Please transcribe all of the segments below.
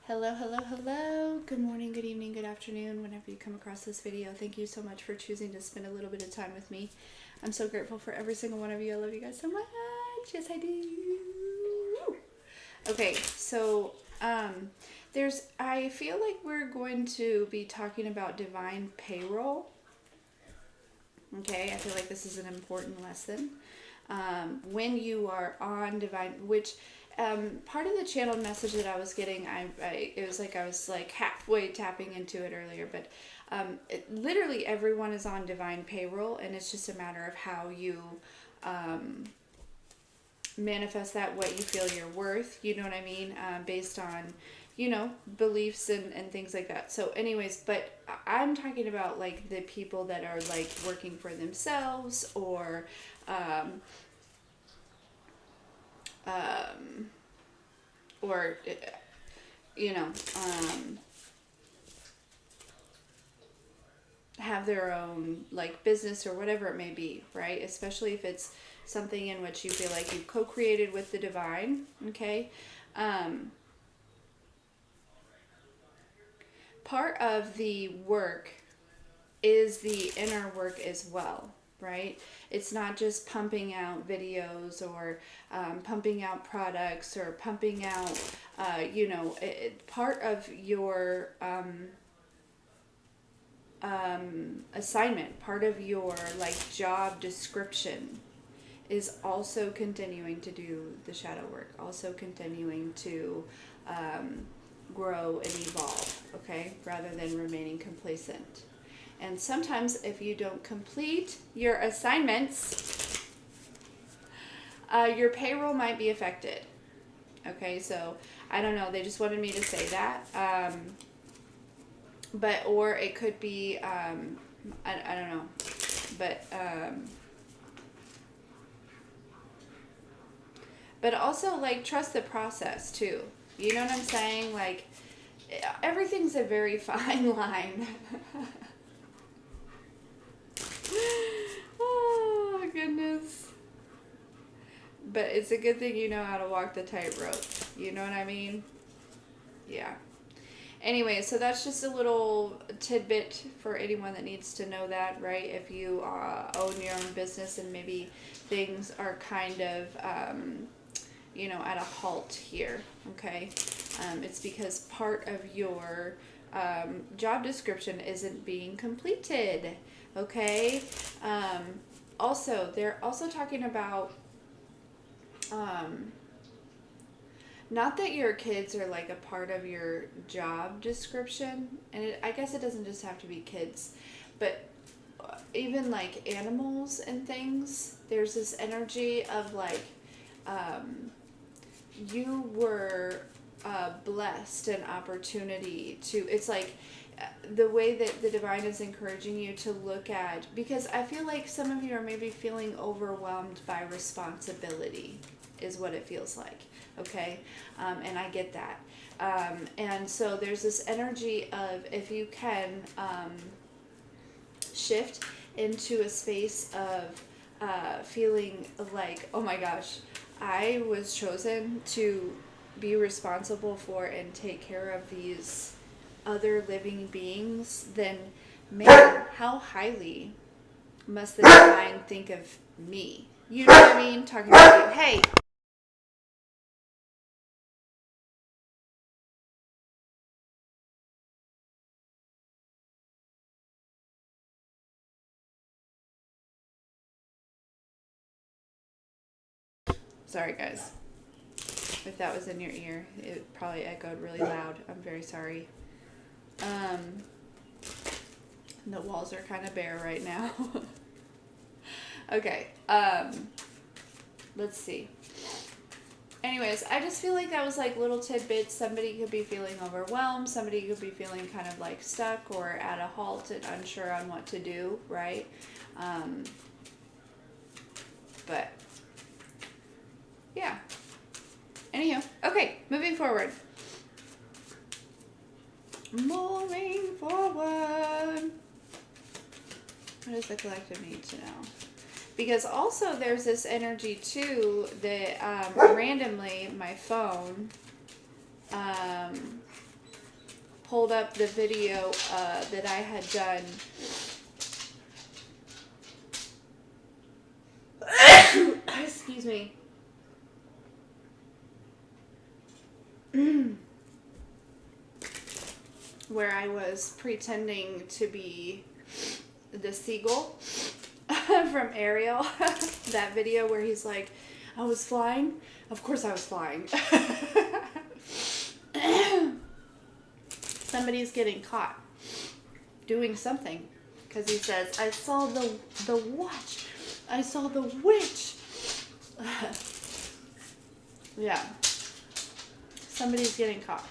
Hello, hello, hello. Good morning, good evening, good afternoon, whenever you come across this video. Thank you so much for choosing to spend a little bit of time with me. I'm so grateful for every single one of you. I love you guys so much. Yes, I do. Okay, so I feel like we're going to be talking about divine payroll. Okay, I feel like this is an important lesson. When you are on divine, which part of the channeled message that I was getting, it was like I was like halfway tapping into it earlier, but literally everyone is on divine payroll, and it's just a matter of how you manifest that, what you feel you're worth, you know what I mean, based on, beliefs and things like that. So anyways, but I'm talking about like the people that are like working for themselves, or um, um, or you know um, have their own like business or whatever it may be, right? Especially if it's something in which you feel like you co-created with the divine. Okay. um, Part of the work is the inner work as well, right? It's not just pumping out videos, or pumping out products, or pumping out, part of your assignment, part of your like job description is also continuing to do the shadow work, also continuing to um, grow and evolve, okay, rather than remaining complacent. And sometimes, if you don't complete your assignments, your payroll might be affected. Okay, so I don't know. They just wanted me to say that. Or it could be, I don't know. But, but also, like, trust the process, too. You know what I'm saying? Like, everything's a very fine line. Oh, goodness. But it's a good thing you know how to walk the tightrope. You know what I mean? Yeah. Anyway, so that's just a little tidbit for anyone that needs to know that, right? If you own your own business and maybe things are kind of, at a halt here, okay? It's because part of your job description isn't being completed, okay? Also, they're also talking about um, not that your kids are like a part of your job description, and I guess it doesn't just have to be kids, but even like animals and things. There's this energy of like you were blessed an opportunity to. It's like the way that the divine is encouraging you to look at, because I feel like some of you are maybe feeling overwhelmed by responsibility, is what it feels like. Okay. And I get that. And so there's this energy of, if you can shift into a space of feeling like, oh my gosh, I was chosen to be responsible for and take care of these other living beings, then man, how highly must the divine think of me? You know what I mean? Talking about you. Hey. Sorry, guys. If that was in your ear, it probably echoed really loud. I'm very sorry. The walls are kind of bare right now. Okay. Let's see. Anyways, I just feel like that was like little tidbits. Somebody could be feeling overwhelmed. Somebody could be feeling kind of like stuck or at a halt and unsure on what to do, right? But yeah. Anyhow, okay, moving forward. Moving forward. What does the collective need to know? Because also there's this energy too that randomly my phone pulled up the video that I had done. Excuse me. Where I was pretending to be the seagull from Ariel. That video where he's like, I was flying. Of course I was flying. Somebody's getting caught doing something because he says, I saw the watch. I saw the witch. Yeah. Somebody's getting caught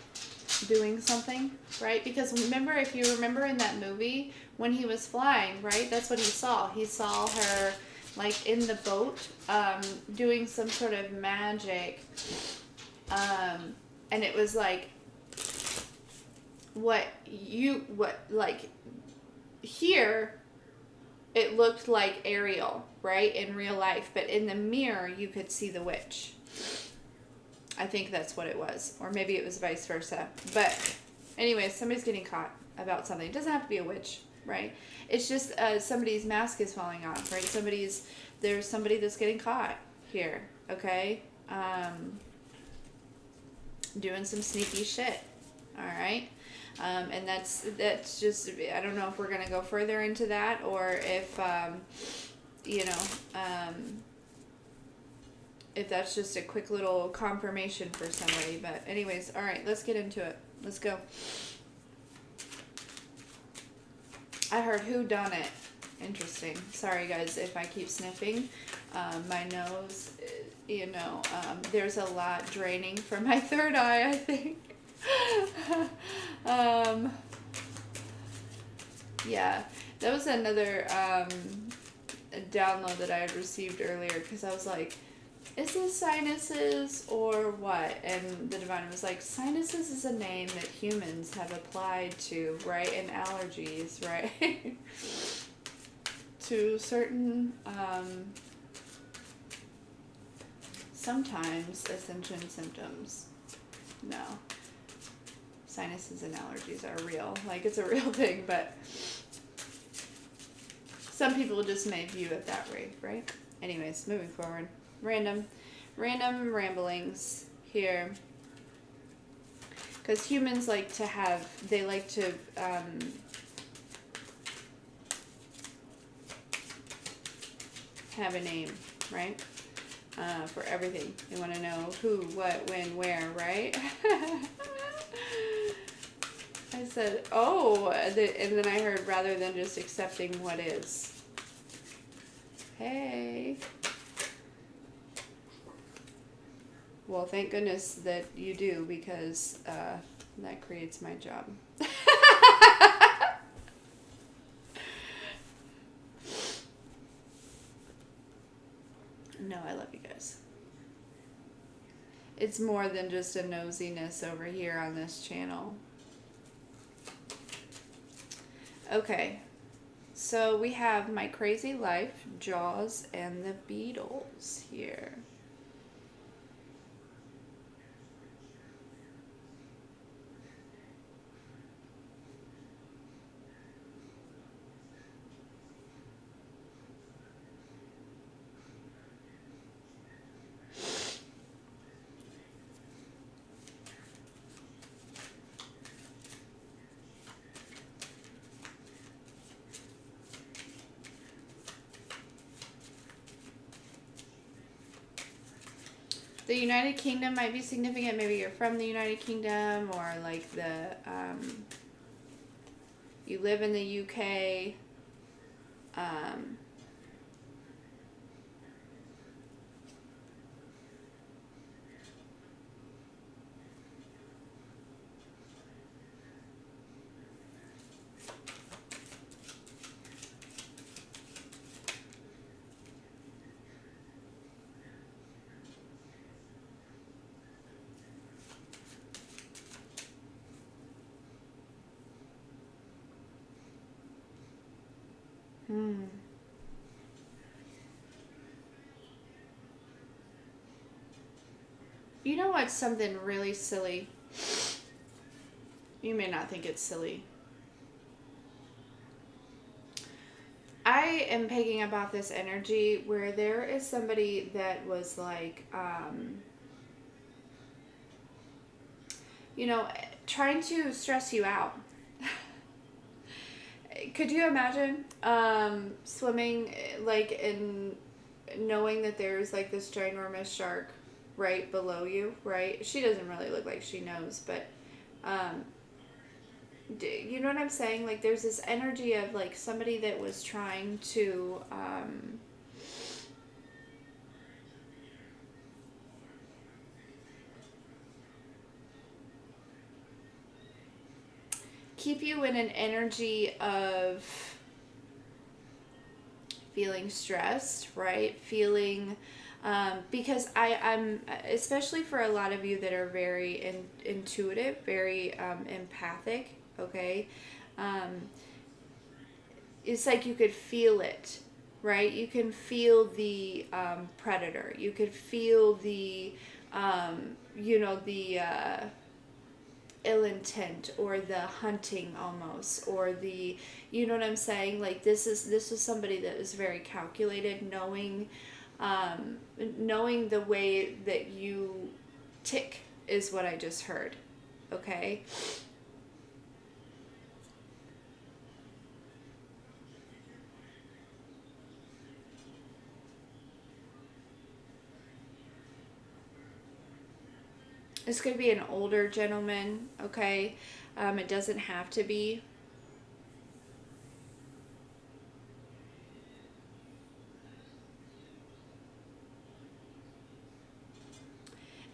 doing something, right? Because remember, if you remember in that movie, when he was flying, right, that's what he saw. He saw her, like, in the boat, doing some sort of magic, and it was, like, here, it looked like Ariel, right, in real life, but in the mirror, you could see the witch. I think that's what it was. Or maybe it was vice versa. But anyway, somebody's getting caught about something. It doesn't have to be a witch, right? It's just somebody's mask is falling off, right? There's somebody that's getting caught here, okay? Doing some sneaky shit, all right? And that's just, I don't know if we're going to go further into that or if, if that's just a quick little confirmation for somebody. But anyways, all right, let's get into it. Let's go. I heard who done it. Interesting. Sorry, guys, if I keep sniffing. My nose, there's a lot draining from my third eye, I think. Yeah, that was another download that I had received earlier because I was like, is this sinuses or what? And the divine was like, sinuses is a name that humans have applied to, right? And allergies, right? To certain, sometimes Ascension symptoms. No. Sinuses and allergies are real. Like, it's a real thing, but some people just may view it that way, right? Anyways, moving forward. Random ramblings here. Because humans like to have a name, right? For everything. They want to know who, what, when, where, right? I said, oh, and then I heard rather than just accepting what is. Hey. Well, thank goodness that you do, because that creates my job. No, I love you guys. It's more than just a nosiness over here on this channel. Okay, so we have My Crazy Life, Jaws, and the Beatles here. The United Kingdom might be significant. Maybe you're from the United Kingdom, or like you live in the UK. You know what's something really silly? You may not think it's silly. I am picking up off this energy where there is somebody that was like, you know, trying to stress you out. Could you imagine swimming like in knowing that there's like this ginormous shark right below you, right? She doesn't really look like she knows, but um, you know what I'm saying? Like there's this energy of like somebody that was trying to keep you in an energy of feeling stressed, right? Feeling, because I'm, especially for a lot of you that are very intuitive, very empathic, okay? Um, it's like you could feel it, right? You can feel the predator. You could feel the, you know, the ill intent or the hunting almost, or the, you know what I'm saying? Like this is somebody that is very calculated, knowing knowing the way that you tick is what I just heard. Okay? This could be an older gentleman, okay? It doesn't have to be.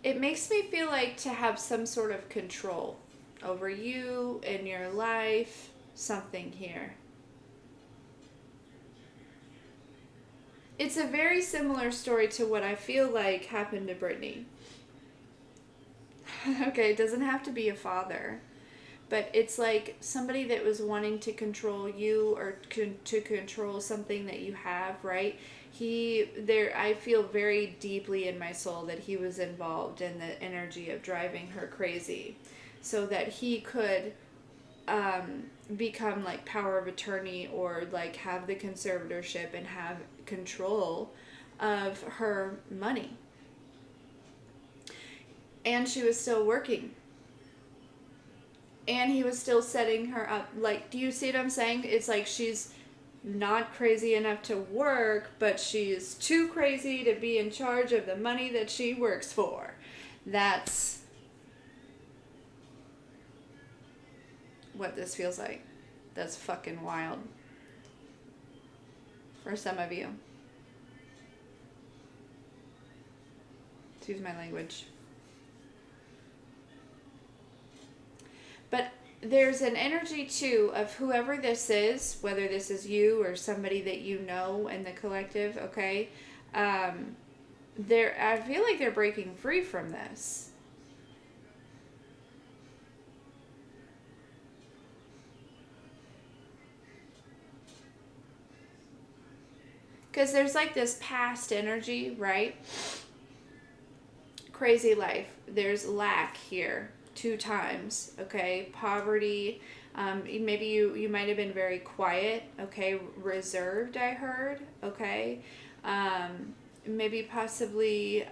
It makes me feel like to have some sort of control over you and your life, something here. It's a very similar story to what I feel like happened to Brittany. Okay, it doesn't have to be a father, but it's like somebody that was wanting to control you or to control something that you have, right? I feel very deeply in my soul that he was involved in the energy of driving her crazy so that he could become like power of attorney or like have the conservatorship and have control of her money. And she was still working. And he was still setting her up. Like, do you see what I'm saying? It's like she's not crazy enough to work, but she's too crazy to be in charge of the money that she works for. That's what this feels like. That's fucking wild for some of you. Excuse my language. But there's an energy too of whoever this is, whether this is you or somebody that you know in the collective, okay? I feel like they're breaking free from this. Because there's like this past energy, right? Crazy life. There's lack here 2 times, okay? Poverty. Maybe you might have been very quiet, okay? Reserved, I heard, okay? Maybe possibly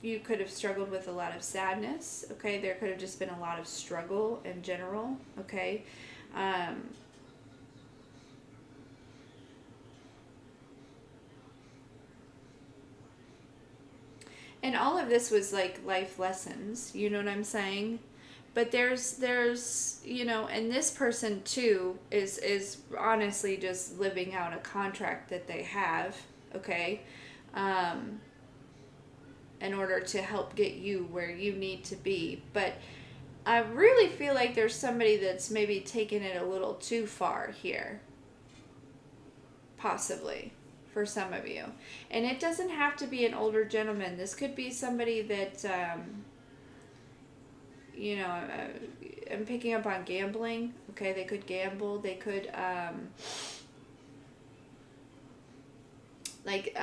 you could have struggled with a lot of sadness, okay? There could have just been a lot of struggle in general, okay? Um, and all of this was like life lessons, you know what I'm saying? But there's you know, and this person too is honestly just living out a contract that they have, okay? Um, in order to help get you where you need to be. But I really feel like there's somebody that's maybe taken it a little too far here, possibly, for some of you. And it doesn't have to be an older gentleman. This could be somebody that, you know, I'm picking up on gambling. Okay, they could gamble. They could, like,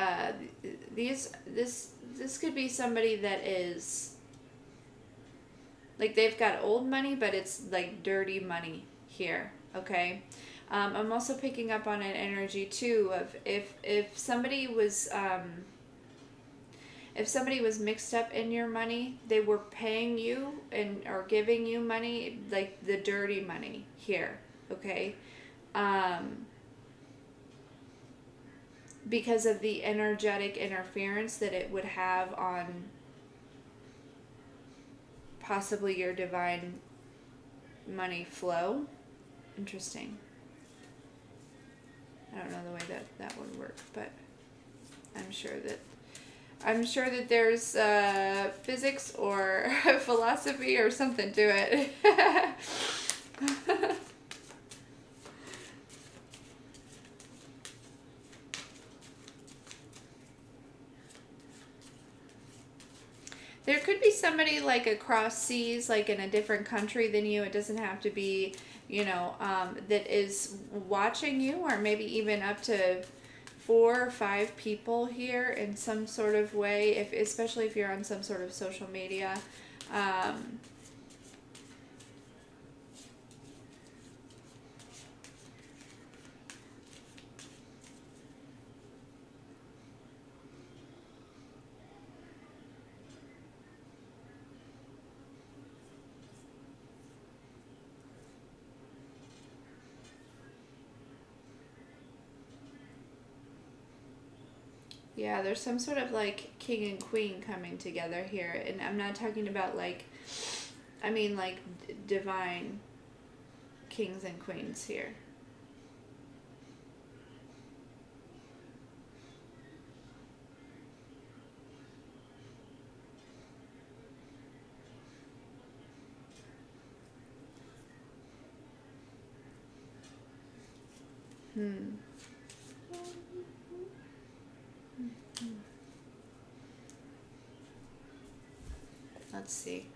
this could be somebody that is Like they've got old money, but it's like dirty money here. Okay. I'm also picking up on an energy too of if somebody was mixed up in your money, they were paying you and or giving you money, like the dirty money here. Okay. Um, because of the energetic interference that it would have on possibly your divine money flow. Interesting. I don't know the way that would work, but I'm sure that there's physics or philosophy or something to it. There could be somebody like across seas, like in a different country than you. It doesn't have to be, that is watching you, or maybe even up to 4 or 5 people here in some sort of way, especially if you're on some sort of social media. Um, yeah, there's some sort of like king and queen coming together here. And I'm not talking about I mean like divine kings and queens here. Hmm. Let's see.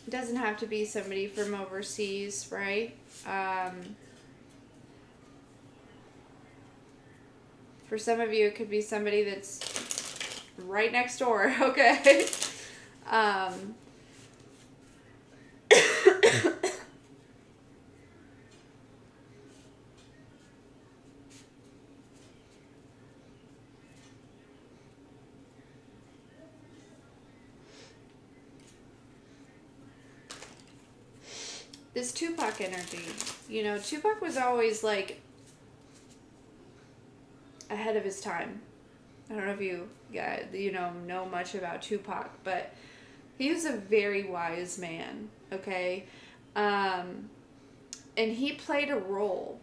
It doesn't have to be somebody from overseas, right? For some of you, it could be somebody that's right next door, okay? Um, this Tupac energy, Tupac was always like ahead of his time. I don't know if you guys, know much about Tupac, but he was a very wise man, okay? Um, and he played a role.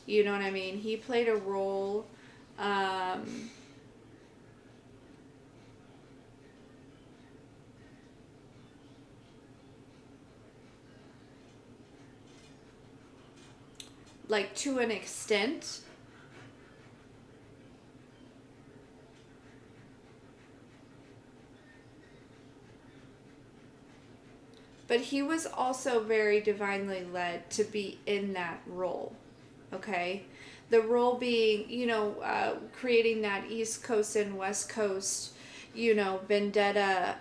You know what I mean? He played a role. Um, like to an extent. But he was also very divinely led to be in that role, okay? The role being, creating that East Coast and West Coast, vendetta.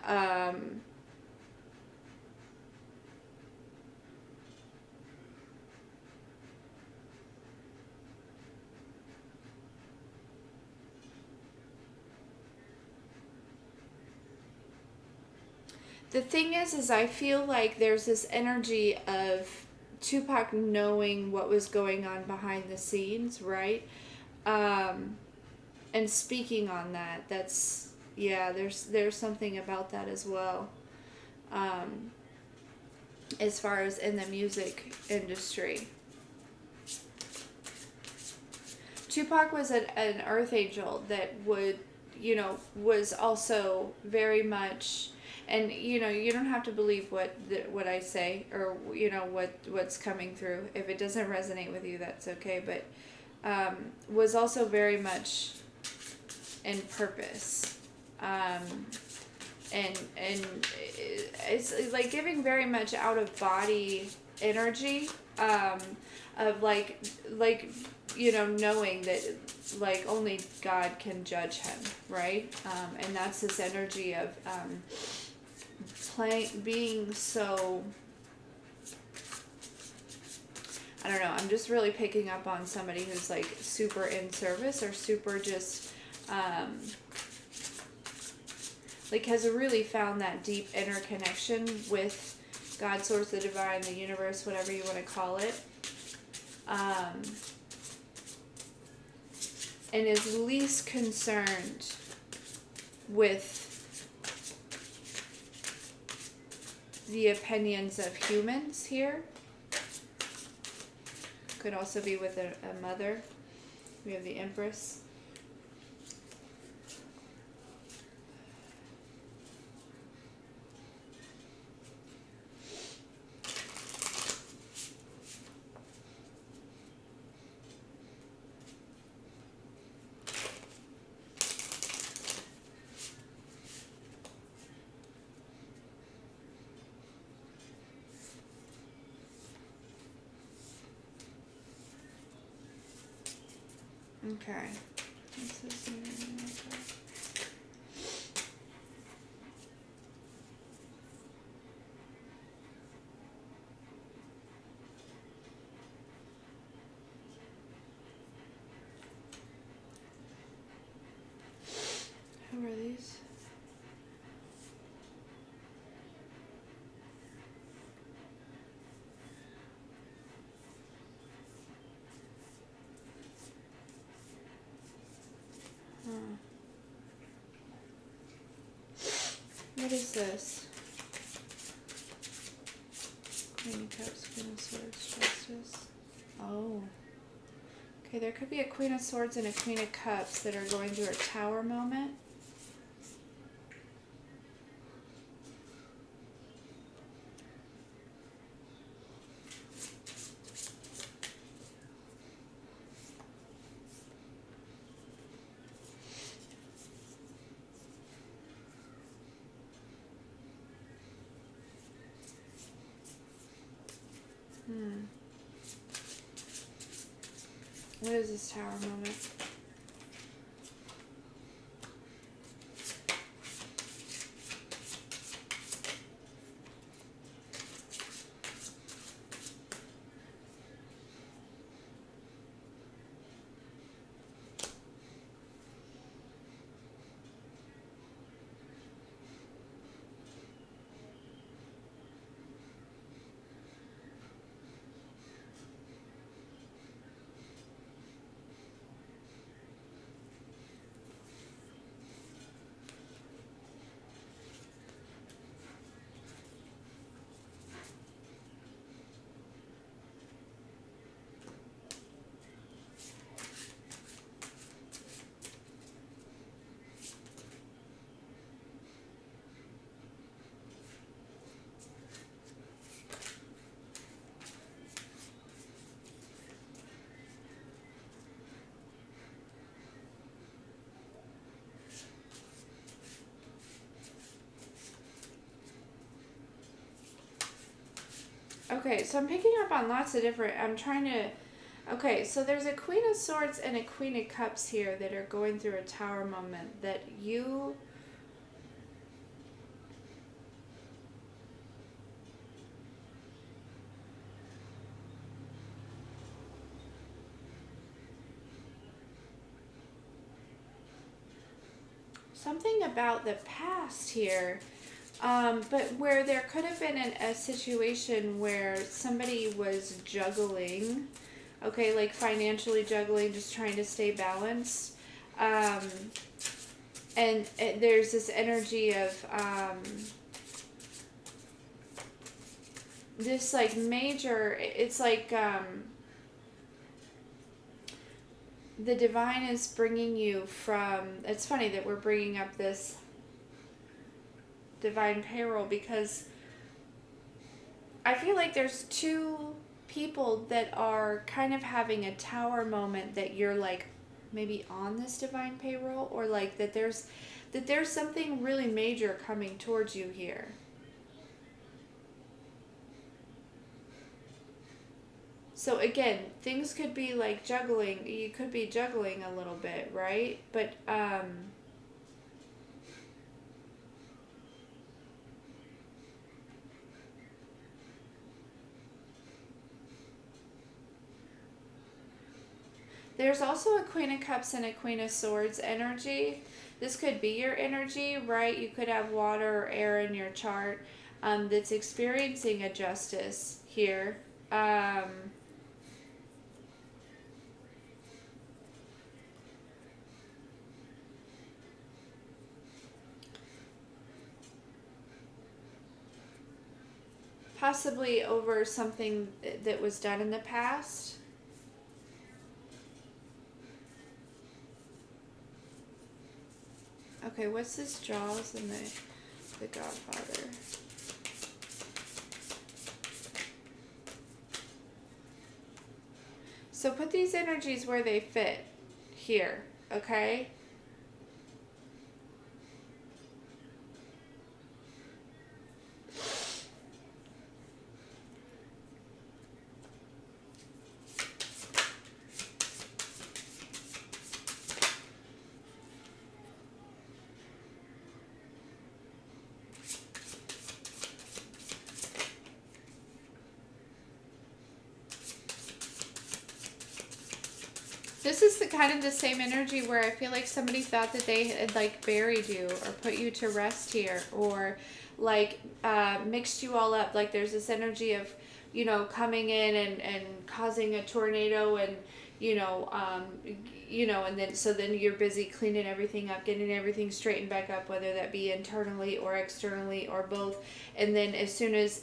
The thing is I feel like there's this energy of Tupac knowing what was going on behind the scenes, right? Um, and speaking on that, there's something about that as well. Um, as far as in the music industry. Tupac was an earth angel that was also very much, and you don't have to believe what I say, or what's coming through. If it doesn't resonate with you, that's okay. But was also very much in purpose, and it's like giving very much out of body energy, of like knowing that like only God can judge him, right? And that's this energy of being so, I don't know, I'm just really picking up on somebody who's like super in service or super just like has really found that deep inner connection with God, source, the divine, the universe, whatever you want to call it. And is least concerned with the opinions of humans here. Could also be with a mother. We have the Empress. Okay. Who are these? What is this? Queen of Cups, Queen of Swords, Justice. Oh. Okay, there could be a Queen of Swords and a Queen of Cups that are going through a tower moment. What is this tower moment? Okay, so I'm picking up on lots of different, okay, so there's a Queen of Swords and a Queen of Cups here that are going through a tower moment that you... Something about the past here. But where there could have been a situation where somebody was juggling, okay, like financially juggling, just trying to stay balanced. And there's this energy of this like major, it's like the divine is bringing you from, it's funny that we're bringing up this divine payroll because I feel like there's two people that are kind of having a tower moment that you're like maybe on this divine payroll, or like that there's something really major coming towards you here. So again, things could be like juggling. You could be juggling a little bit, right? But there's also a Queen of Cups and a Queen of Swords energy. This could be your energy, right? You could have water or air in your chart that's experiencing a justice here. Possibly over something that was done in the past. Okay, what's this Jaws and the Godfather? So put these energies where they fit here, okay? This is the kind of the same energy where I feel like somebody thought that they had like buried you or put you to rest here, or like mixed you all up. Like there's this energy of, you know, coming in and causing a tornado, and you know, and then so then you're busy cleaning everything up, getting everything straightened back up, whether that be internally or externally or both. And then as soon as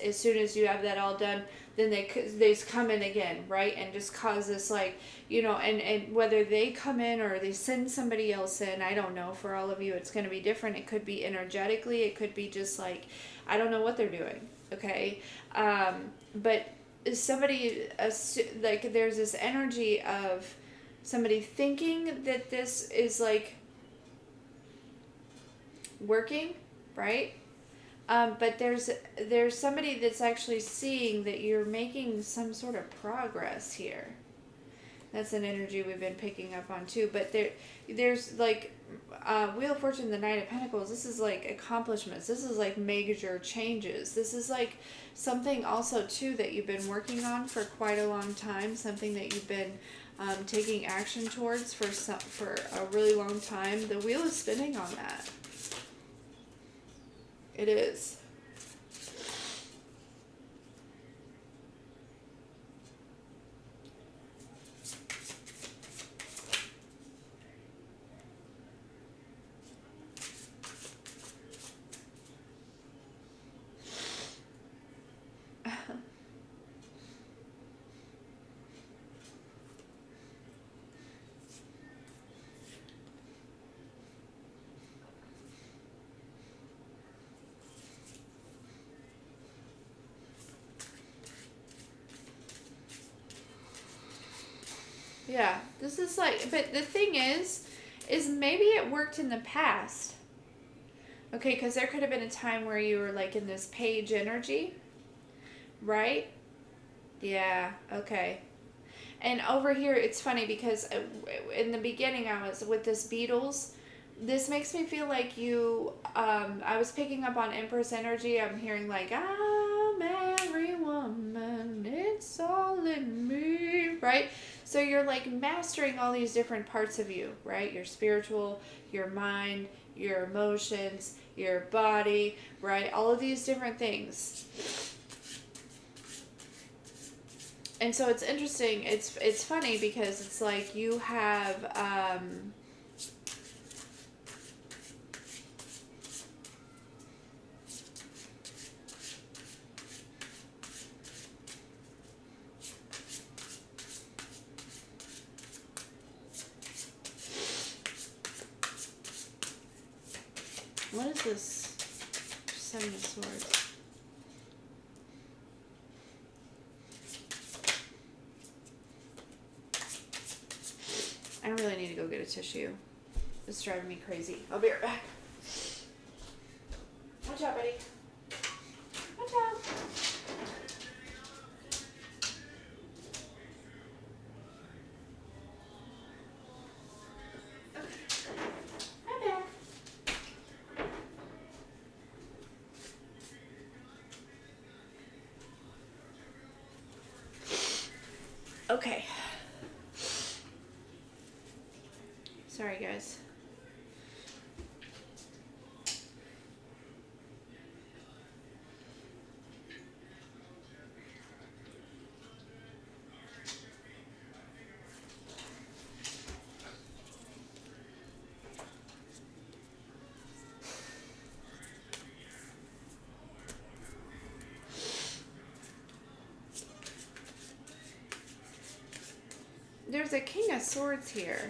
you have that all done, then they come in again, right, and just cause this, like, you know, and whether they come in or they send somebody else in, I don't know. For all of you, it's going to be different. It could be energetically, it could be just like, I don't know what they're doing, okay, but somebody, like, there's this energy of somebody thinking that this is like working, right? But there's somebody that's actually seeing that you're making some sort of progress here. That's an energy we've been picking up on too. But there's like Wheel of Fortune, the Knight of Pentacles. This is like accomplishments. This is like major changes. This is like something also too that you've been working on for quite a long time. Something that you've been taking action towards for a really long time. The wheel is spinning on that. It is. Yeah, this is like, but the thing is maybe it worked in the past. Okay, because there could have been a time where you were like in this page energy, right? Yeah, okay. And over here, it's funny because in the beginning I was with this Beatles. This makes me feel like you, I was picking up on Empress energy. I'm hearing like, I'm every woman, it's all in me, right? So you're like mastering all these different parts of you, right? Your spiritual, your mind, your emotions, your body, right? All of these different things. And so it's interesting. It's funny because it's like you have what is this? Seven of Swords. I really need to go get a tissue. It's driving me crazy. I'll be right back. Watch out, buddy. Watch out. Okay. Sorry, guys. There's a King of Swords here.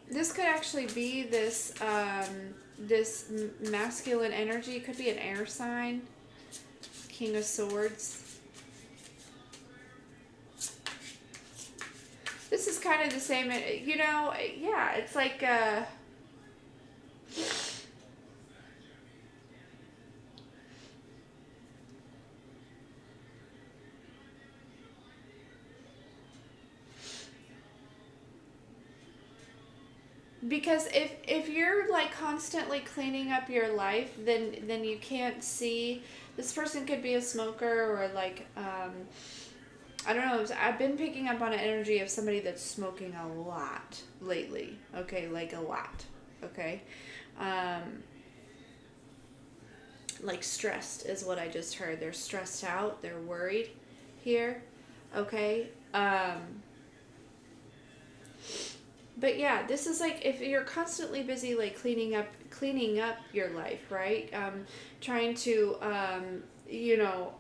This could actually be this this masculine energy. It could be an air sign. King of Swords. This is kind of the same, you know, yeah, it's like because if you're like constantly cleaning up your life, then you can't see. This person could be a smoker or like I don't know. I've been picking up on an energy of somebody that's smoking a lot lately. Okay, like a lot. Okay, like stressed is what I just heard. They're stressed out. They're worried here. Okay. But yeah, this is like if you're constantly busy like cleaning up your life, right? Trying to you know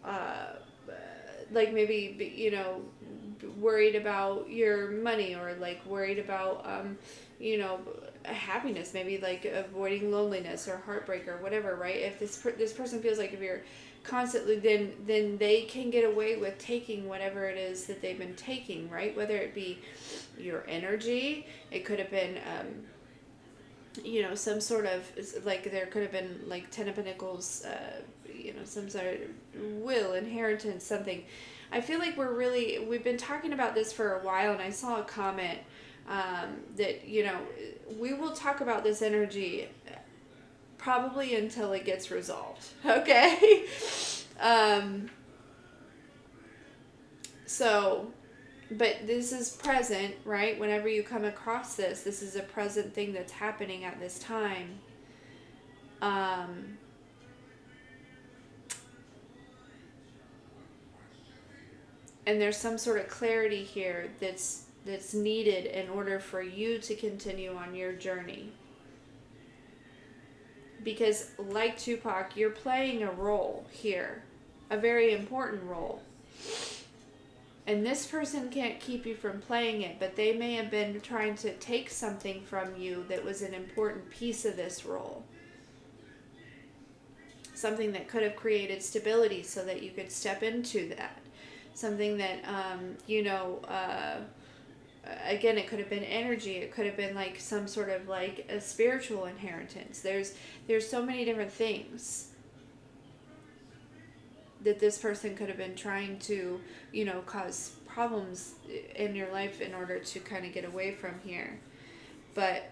like maybe you know worried about your money or like worried about you know happiness, maybe like avoiding loneliness or heartbreak or whatever, right? If this person feels like if you're constantly, then they can get away with taking whatever it is that they've been taking, right? Whether it be your energy, it could have been you know, some sort of like there could have been like Ten of Pentacles, you know, some sort of will, inheritance, something. I feel like we've been talking about this for a while, and I saw a comment that, you know, we will talk about this energy probably until it gets resolved. Okay. So, but this is present, right? Whenever you come across this is a present thing that's happening at this time. And there's some sort of clarity here that's needed in order for you to continue on your journey. Because like Tupac, you're playing a role here, a very important role. And this person can't keep you from playing it, but they may have been trying to take something from you that was an important piece of this role. Something that could have created stability so that you could step into that. Something that, you know, again, it could have been energy. It could have been like some sort of like a spiritual inheritance. There's so many different things that this person could have been trying to, you know, cause problems in your life in order to kind of get away from here. But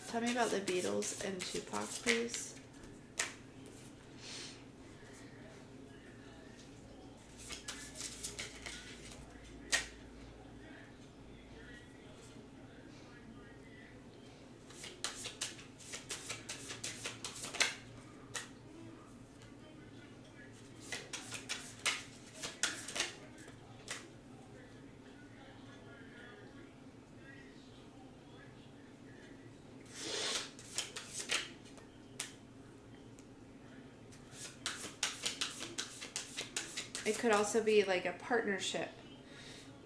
tell me about the Beatles and Tupac, please. It could also be like a partnership.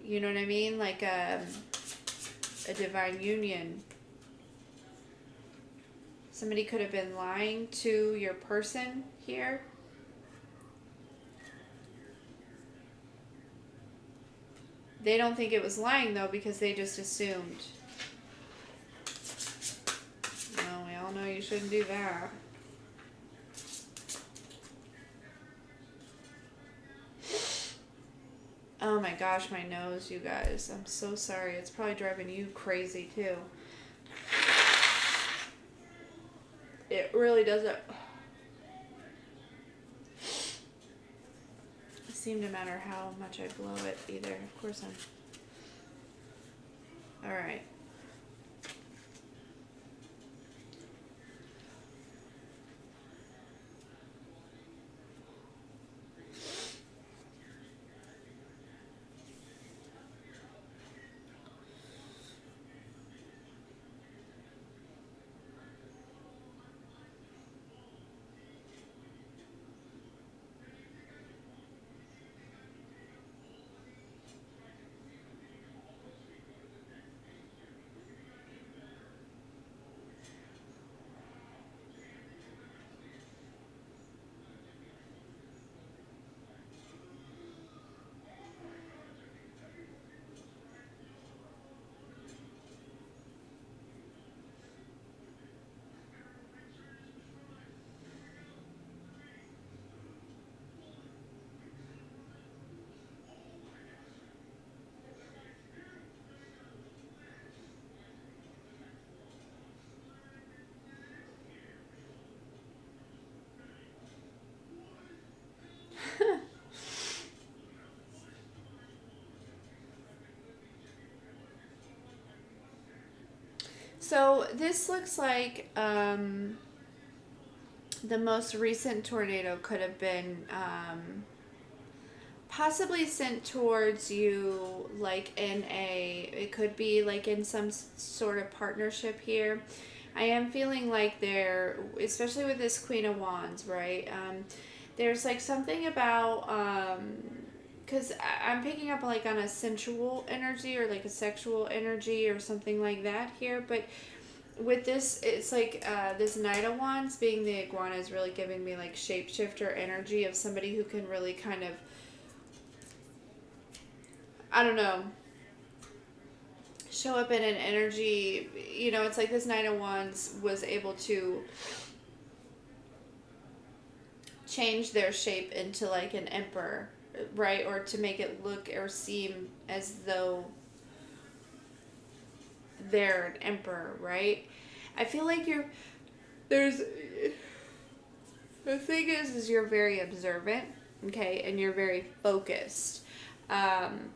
You know what I mean? Like a divine union. Somebody could have been lying to your person here. They don't think it was lying though because they just assumed. you shouldn't do that. Oh my gosh, my nose, you guys. I'm so sorry. It's probably driving you crazy too. It really doesn't seem to matter how much I blow it either. Of course I'm. Alright. So this looks like the most recent tornado could have been possibly sent towards you like in it could be like in some sort of partnership here. I am feeling like there, especially with this Queen of Wands, right? There's like something about because I'm picking up like on a sensual energy or like a sexual energy or something like that here. But with this, it's like this Knight of Wands being the iguana is really giving me like shapeshifter energy of somebody who can really kind of, I don't know, show up in an energy. You know, it's like this Knight of Wands was able to change their shape into like an emperor, right? Or to make it look or seem as though they're an emperor, right? I feel like there's, the thing is you're very observant, okay, and you're very focused on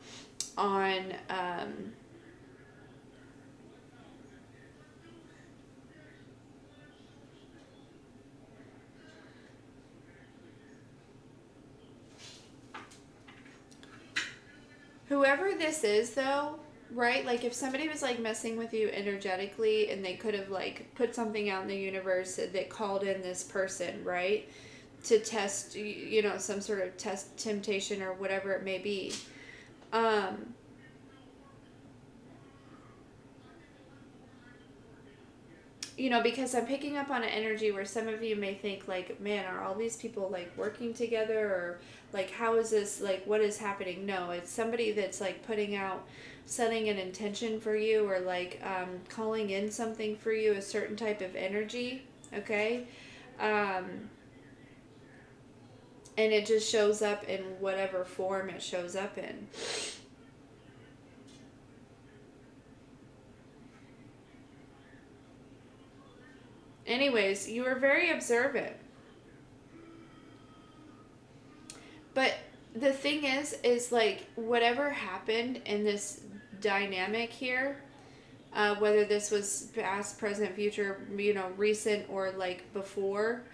whoever this is, though, right? Like if somebody was like messing with you energetically and they could have like put something out in the universe that called in this person, right? To test, you know, some sort of test temptation or whatever it may be. You know, because I'm picking up on an energy where some of you may think like, man, are all these people like working together, or like how is this, like what is happening? No, it's somebody that's like putting out, setting an intention for you, or like calling in something for you, a certain type of energy, okay? And it just shows up in whatever form it shows up in. Anyways, you were very observant. But the thing is like whatever happened in this dynamic here, whether this was past, present, future, you know, recent or like before,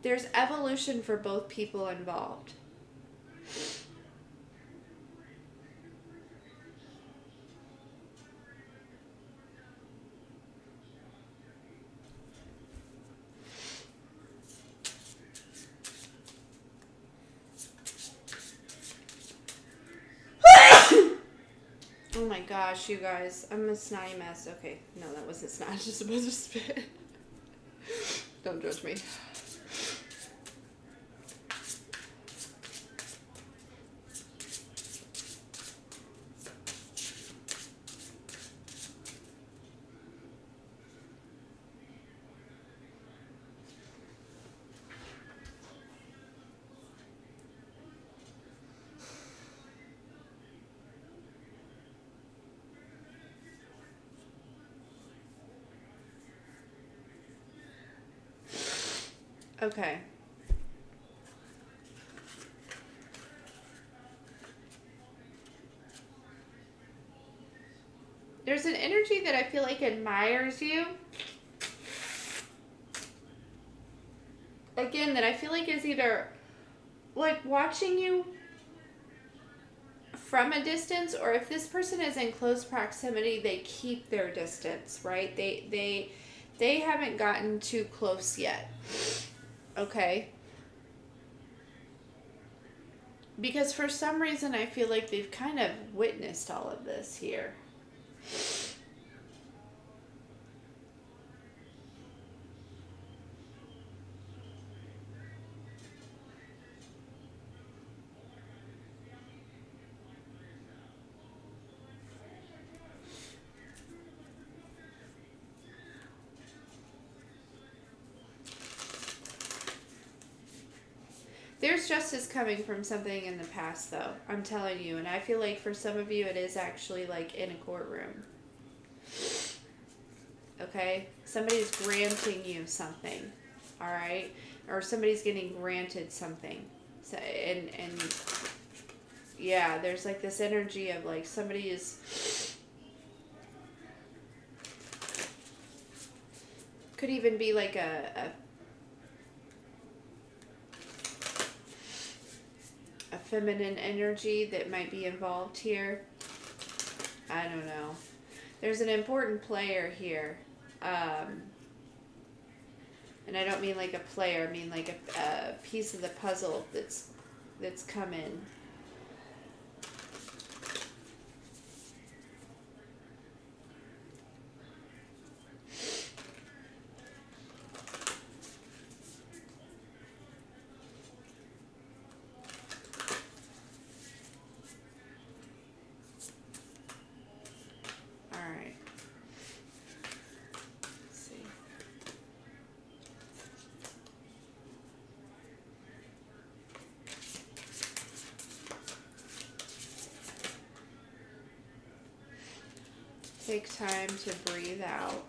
there's evolution for both people involved. Oh my gosh, you guys. I'm a snotty mess. Okay, no, that wasn't snot. I was just supposed to spit. Don't judge me. Okay. There's an energy that I feel like admires you. Again, that I feel like is either like watching you from a distance, or if this person is in close proximity, they keep their distance, right? They haven't gotten too close yet. Okay? Because for some reason I feel like they've kind of witnessed all of this here. There's justice coming from something in the past, though. I'm telling you. And I feel like for some of you, it is actually like in a courtroom. Okay? Somebody's granting you something. All right? Or somebody's getting granted something. So, and yeah, there's like this energy of like somebody is. Could even be like a feminine energy that might be involved here. I don't know. There's an important player here. And I don't mean like a player, I mean like a piece of the puzzle that's come in. Take time to breathe out.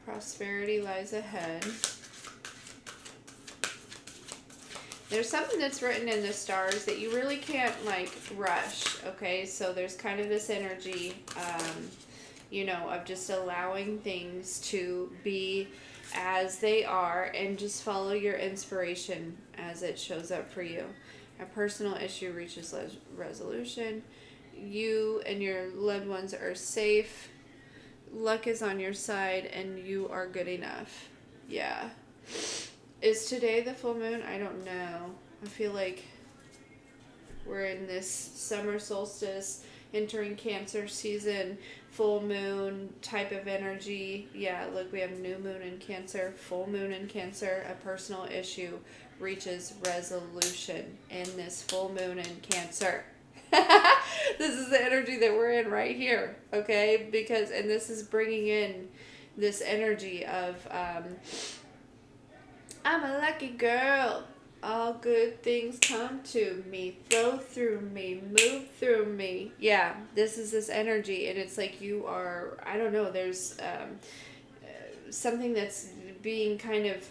Prosperity lies ahead. There's something that's written in the stars that you really can't like rush, okay? So there's kind of this energy, of just allowing things to be as they are and just follow your inspiration as it shows up for you. A personal issue reaches resolution. You and your loved ones are safe. Luck is on your side and you are good enough. Yeah. Is today the full moon? I don't know. I feel like we're in this summer solstice, entering Cancer season, full moon type of energy. Yeah, look, we have new moon in Cancer, full moon in Cancer. A personal issue reaches resolution in this full moon in Cancer. This is the energy that we're in right here, okay? And this is bringing in this energy of, I'm a lucky girl. All good things come to me, flow through me, move through me. Yeah, this is this energy, and it's like you are, I don't know, there's something that's being kind of,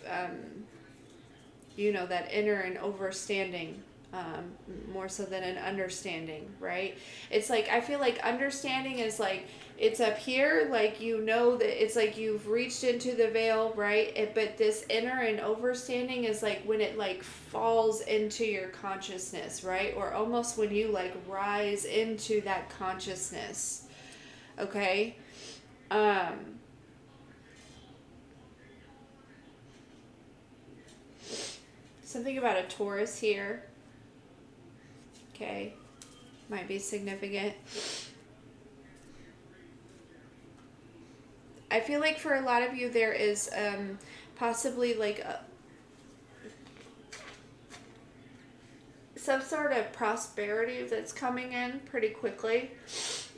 that inner and overstanding. More so than an understanding, right? It's like, I feel like understanding is like, it's up here, like, that it's like you've reached into the veil, right? But this inner and overstanding is like when it like falls into your consciousness, right? Or almost when you like rise into that consciousness, okay? Something about a Taurus here. Okay, might be significant. I feel like for a lot of you there is possibly like some sort of prosperity that's coming in pretty quickly,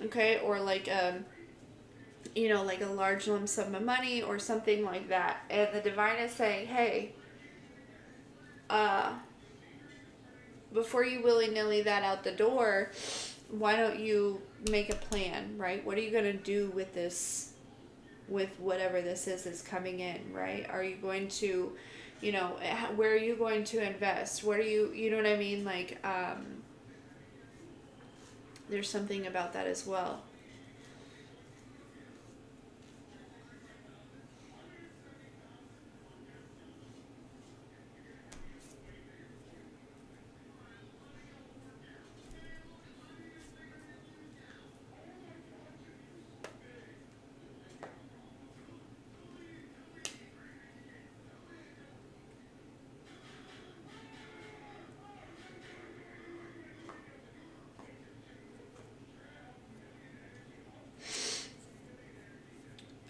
okay, or like like a large lump sum of money or something like that, and the divine is saying, hey, before you willy-nilly that out the door, why don't you make a plan, right? What are you going to do with this with whatever this is coming in, right? Are you going to, you know, where are you going to invest? What are you know what I mean? Like, there's something about that as well.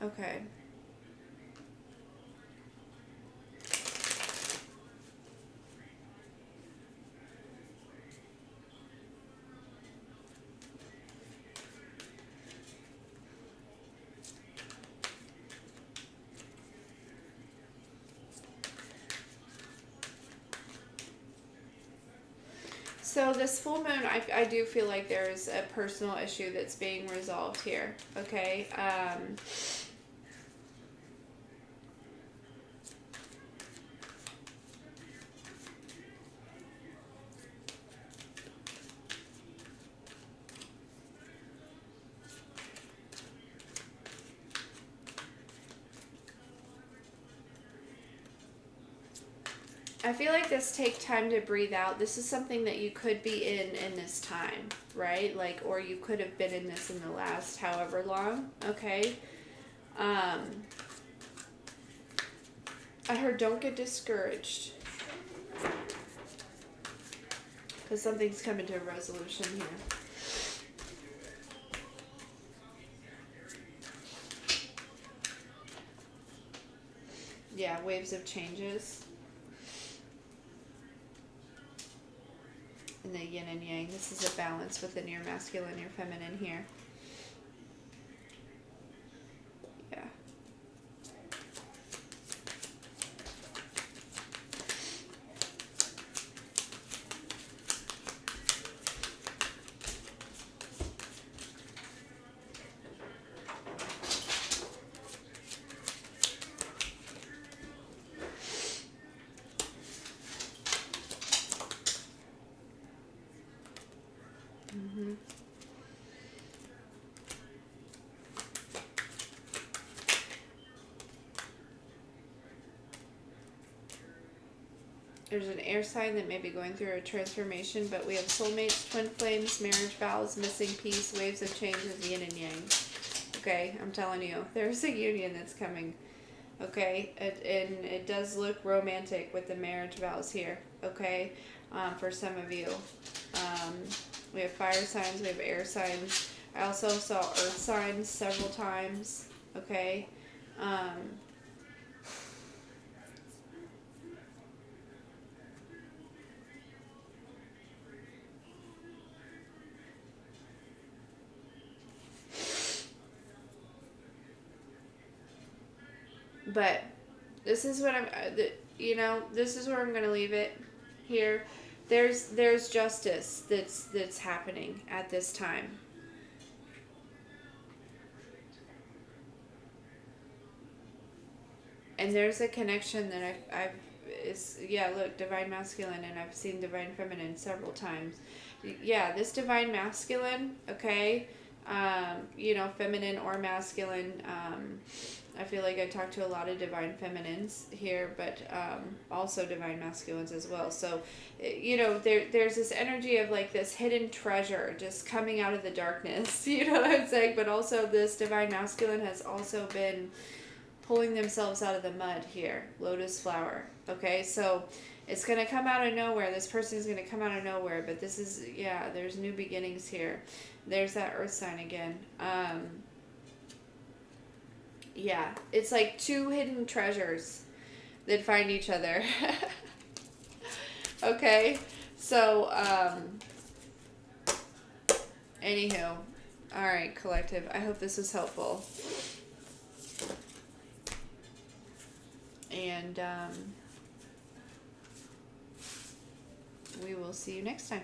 Okay. So this full moon, I do feel like there's a personal issue that's being resolved here. Okay. I feel like this take time to breathe out. This is something that you could be in this time, right? Like, or you could have been in this in the last however long, okay? I heard don't get discouraged. Because something's coming to a resolution here. Yeah, waves of changes. And the yin and yang. This is a balance within your masculine, your feminine here. Yeah. Mm-hmm. There's an air sign that may be going through a transformation, but we have soulmates, twin flames, marriage vows, missing piece, waves of change with yin and yang. Okay, I'm telling you, there's a union that's coming. Okay, and it does look romantic with the marriage vows here. Okay, for some of you. We have fire signs, we have air signs. I also saw earth signs several times. Okay. But this is what I'm, this is where I'm going to leave it here. There's justice that's happening at this time. And there's a connection that look, divine masculine, and I've seen divine feminine several times. Yeah, this divine masculine, okay, feminine or masculine. I feel like I talk to a lot of divine feminines here, but also divine masculines as well. So, there's this energy of like this hidden treasure just coming out of the darkness. You know what I'm saying? But also this divine masculine has also been pulling themselves out of the mud here. Lotus flower. Okay, so it's going to come out of nowhere. This person is going to come out of nowhere, but this is, there's new beginnings here. There's that earth sign again. It's like two hidden treasures that find each other. Okay, so, anywho, all right, collective, I hope this was helpful. And we will see you next time.